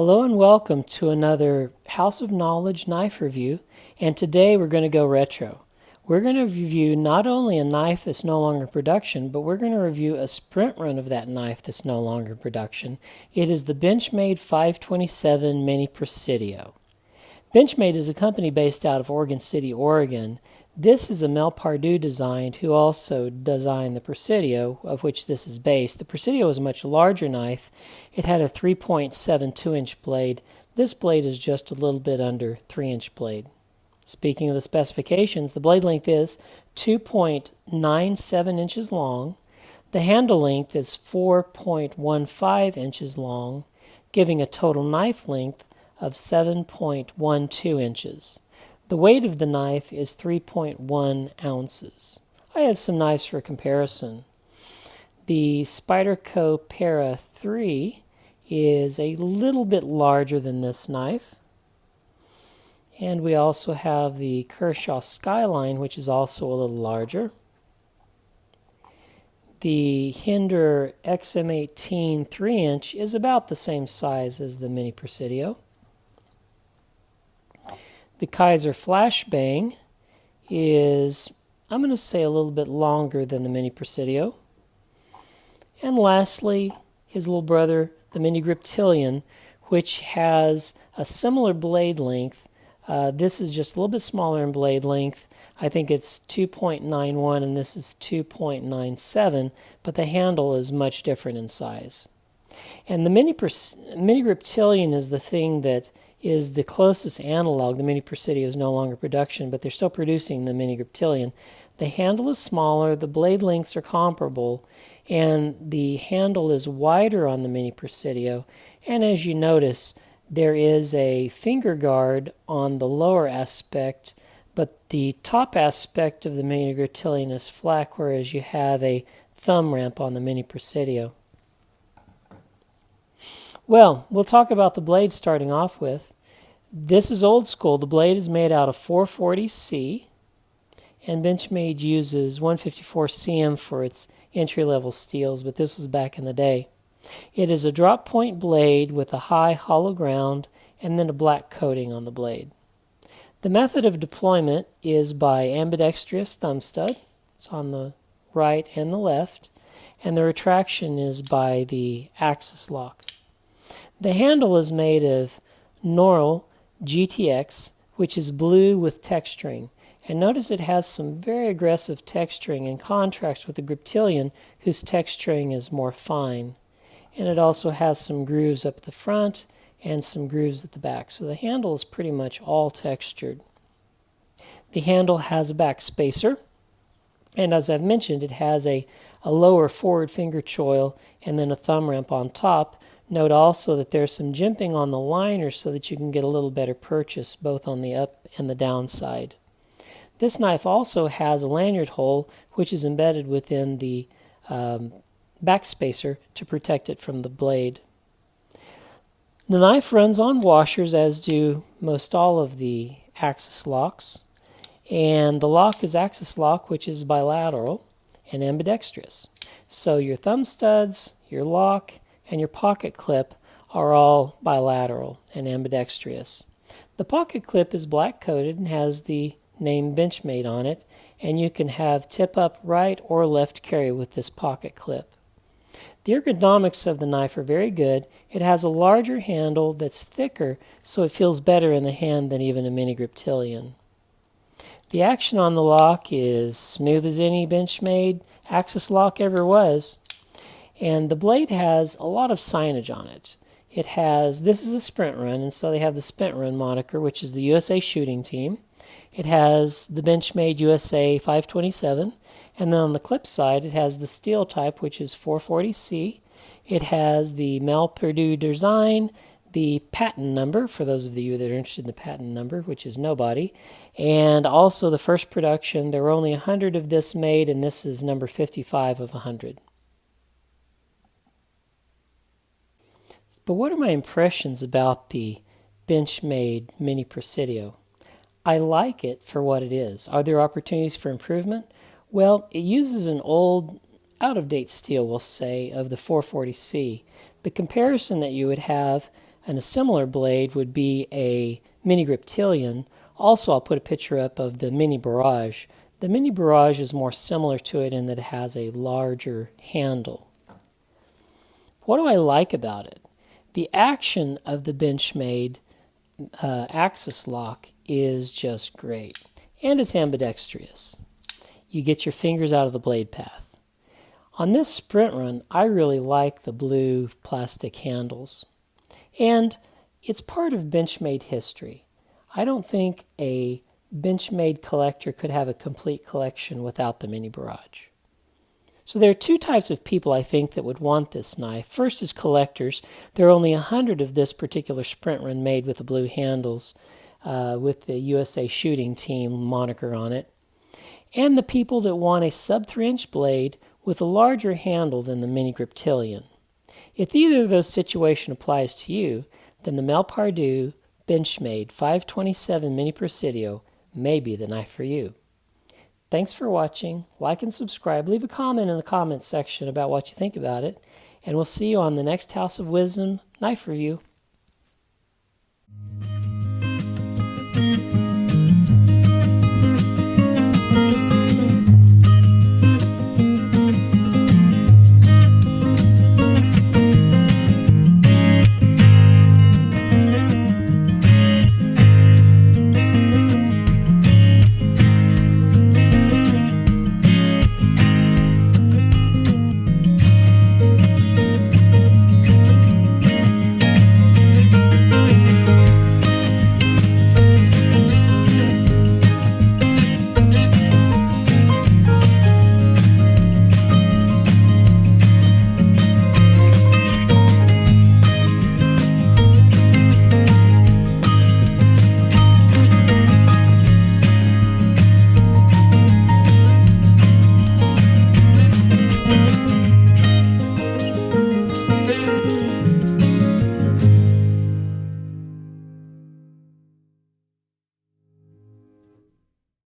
Hello and welcome to another House of Knowledge knife review, and today we're going to go retro. We're going to review not only a knife that's no longer in production, but we're going to review a sprint run of that knife that's no longer in production. It is the Benchmade 527 Mini Presidio. Benchmade is a company based out of Oregon City, Oregon. This is a Mel Pardue design who also designed the Presidio, of which this is based. The Presidio is a much larger knife. It had a 3.72-inch blade. This blade is just a little bit under 3-inch blade. Speaking of the specifications, the blade length is 2.97 inches long. The handle length is 4.15 inches long, giving a total knife length of 7.12 inches. The weight of the knife is 3.1 ounces. I have some knives for comparison. The Spyderco Para 3 is a little bit larger than this knife. And we also have the Kershaw Skyline, which is also a little larger. The Hinder XM18 3-inch is about the same size as the Mini Presidio. The Kaiser Flashbang is, I'm going to say, a little bit longer than the Mini Presidio. And lastly, his little brother, the Mini Griptilian, which has a similar blade length. This is just a little bit smaller in blade length. I think it's 2.91 and this is 2.97, but the handle is much different in size. And the Mini Griptilian is the thing that is the closest analog. The Mini Presidio is no longer in production, but they're still producing the Mini Griptilian. The handle is smaller, the blade lengths are comparable, and the handle is wider on the Mini Presidio. And as you notice, there is a finger guard on the lower aspect, but the top aspect of the Mini Griptilian is flat, whereas you have a thumb ramp on the Mini Presidio. Well, we'll talk about the blade starting off with. This is old school. The blade is made out of 440C, and Benchmade uses 154 cm for its entry-level steels, but this was back in the day. It is a drop point blade with a high hollow ground and then a black coating on the blade. The method of deployment is by ambidextrous thumb stud. It's on the right and the left, and the retraction is by the axis lock. The handle is made of Noril GTX, which is blue with texturing. And notice it has some very aggressive texturing in contrast with the Griptilian, whose texturing is more fine. And it also has some grooves up at the front and some grooves at the back. So the handle is pretty much all textured. The handle has a back spacer. And as I've mentioned, it has a lower forward finger choil and then a thumb ramp on top. Note also that there's some jimping on the liner so that you can get a little better purchase both on the up and the down side. This knife also has a lanyard hole which is embedded within the back spacer to protect it from the blade. The knife runs on washers, as do most all of the axis locks, and the lock is axis lock, which is bilateral and ambidextrous. So your thumb studs, your lock, and your pocket clip are all bilateral and ambidextrous. The pocket clip is black coated and has the name Benchmade on it, and you can have tip up right or left carry with this pocket clip. The ergonomics of the knife are very good. It has a larger handle that's thicker, so it feels better in the hand than even a Mini Griptilian. The action on the lock is smooth as any Benchmade axis lock ever was. And the blade has a lot of signage on it. This is a sprint run, and so they have the sprint run moniker, which is the USA shooting team. It has the Benchmade USA 527, and then on the clip side it has the steel type, which is 440C. It has the Mel Pardue design, the patent number, for those of you that are interested in the patent number, which is nobody, and also the first production. There were only 100 of this made, and this is number 55 of 100. But what are my impressions about the Benchmade Mini Presidio? I like it for what it is. Are there opportunities for improvement? Well, it uses an old, out-of-date steel, we'll say, of the 440C. The comparison that you would have And a similar blade would be a Mini Griptilian. Also, I'll put a picture up of the Mini Barrage. The Mini Barrage is more similar to it in that it has a larger handle. What do I like about it? The action of the Benchmade axis lock is just great. And it's ambidextrous. You get your fingers out of the blade path. On this sprint run, I really like the blue plastic handles. And it's part of Benchmade history. I don't think a Benchmade collector could have a complete collection without the Mini Barrage. So there are two types of people I think that would want this knife. First is collectors. There are only 100 of this particular sprint run made with the blue handles with the USA Shooting Team moniker on it. And the people that want a sub 3-inch blade with a larger handle than the Mini Griptilian. If either of those situations applies to you, then the Malpardue Benchmade 527 Mini Presidio may be the knife for you. Thanks for watching. Like and subscribe. Leave a comment in the comments section about what you think about it. And we'll see you on the next House of Wisdom knife review.